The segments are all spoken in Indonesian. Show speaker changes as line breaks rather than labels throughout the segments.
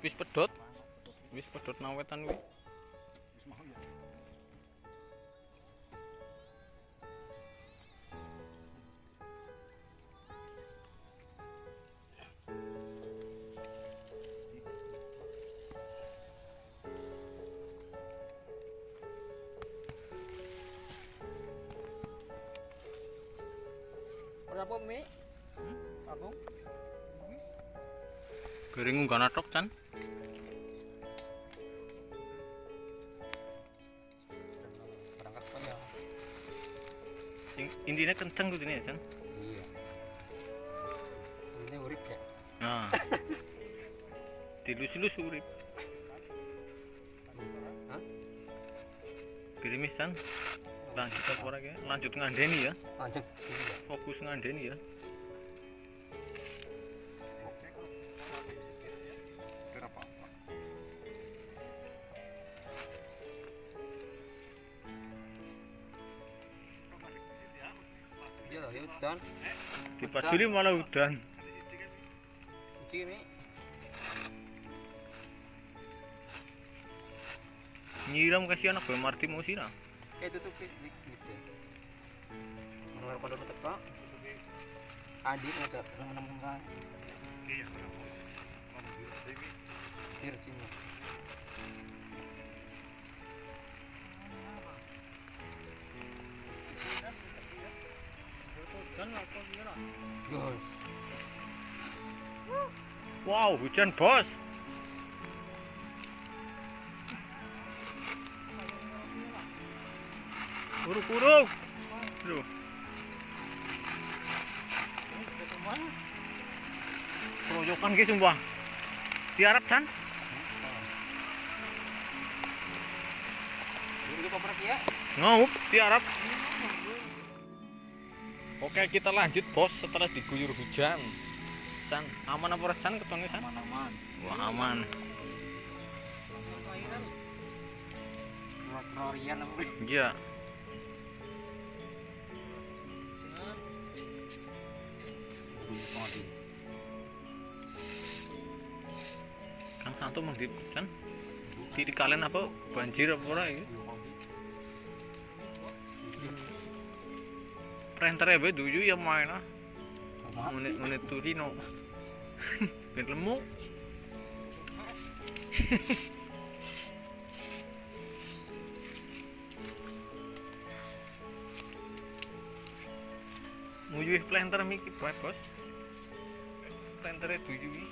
Wis pedhot nang wetan kuwi.
Berapa Mi? Aku?
Gering unggah natok Chan.
Berangkat kaya.
Intinya kenceng tuh ini ya Chan.
Iya. Ini urip ya.
Nah. Dilus-lus urip.
Hah?
Gerimis Chan. Lanjut apa ora ki? Lanjut ngandeni ya.
Lanjut. Iya.
Fokus ngandeni ya.
Iya lah, ya udan.
Dipajuli malah udan.
Iki Mi.
Nyiram kasih anak gue Marti mau siram.
Tutup gitu. Mengeluarkan pada teka. Adik ngajak teman-teman kan. Iya. Sini. Gus.
Wow, hujan bos. Uruk-uruk. Loh. Keroyokan ki sumpah. Tiarap Chan.
Ini koper ya.
Ngaup tiarap. Oke, kita lanjut bos setelah diguyur hujan. Chan, aman apa ora Chan ketone Chan?
Aman.
Wah, aman.
Rorian apa?
Iya. Kang Santo mengdip Chan. Di kalian apa banjir apa ora iki? Printer ya duyu ya main ah. Menit Turino. Ben lemu. Muyuh planter miki bos. Plantere duyu iki.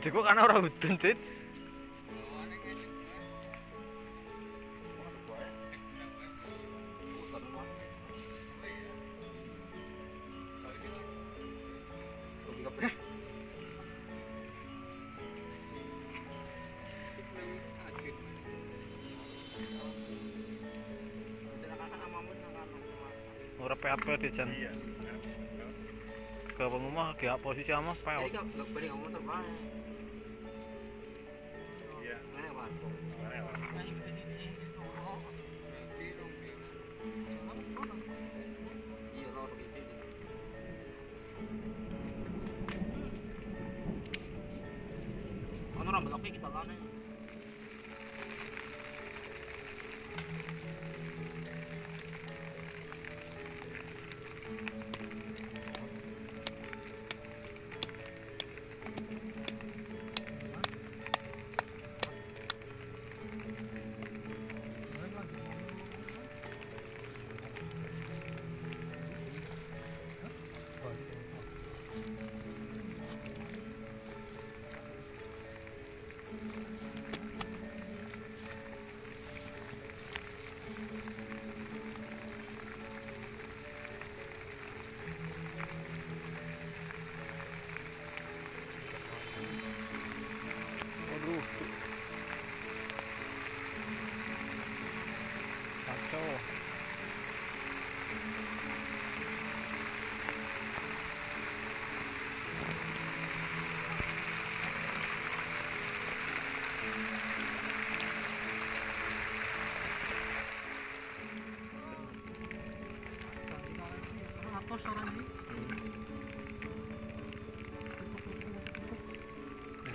Jeko kan ora udan, Dit. Ora pe-pe Dejan. Iya. Ke pengumah ge posisi ama pe.
Jadi enggak boleh kamu terbang. Iya. Mana Pak? Iya, lor gitu. Ono rambut oke kita kan.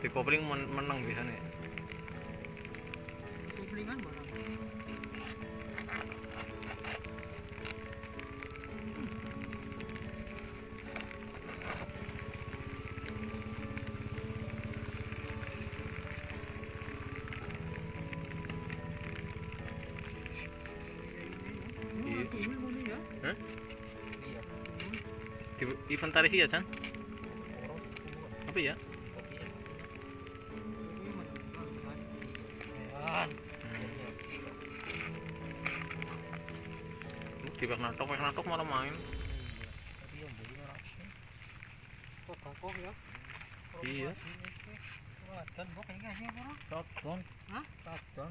di kopling menang biasanya.
Koplingan barang.
Iya.
Ya.
Hah?
Iya.
Di inventaris ya Chan? Apa ya? Di bak natok malah main.
Kokoh ya.
Iya.
Dan kok kayaknya sih apa?
Shotgun.
Hah?
Shotgun.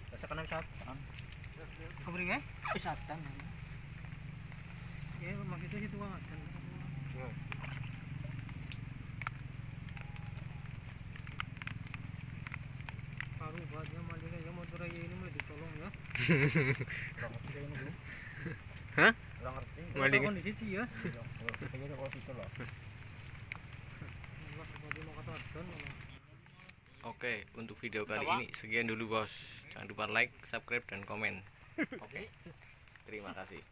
Rasa kena shotgun.
Kopling ya?
Shotgun.
Ya maksudnya itu banget kan. Paruh banget malah yang motor aja ini mulai ditolong ya.
Kurang ngerti kayak ini dulu.
Hah?
Kurang ngerti.
Maling.
Kondisi sih ya.
Kayaknya kalau itu loh.
Allah mau mau kata dan
Oke, untuk video kali ini sekian dulu bos. Jangan lupa like, subscribe, dan komen.
Oke.
Terima kasih.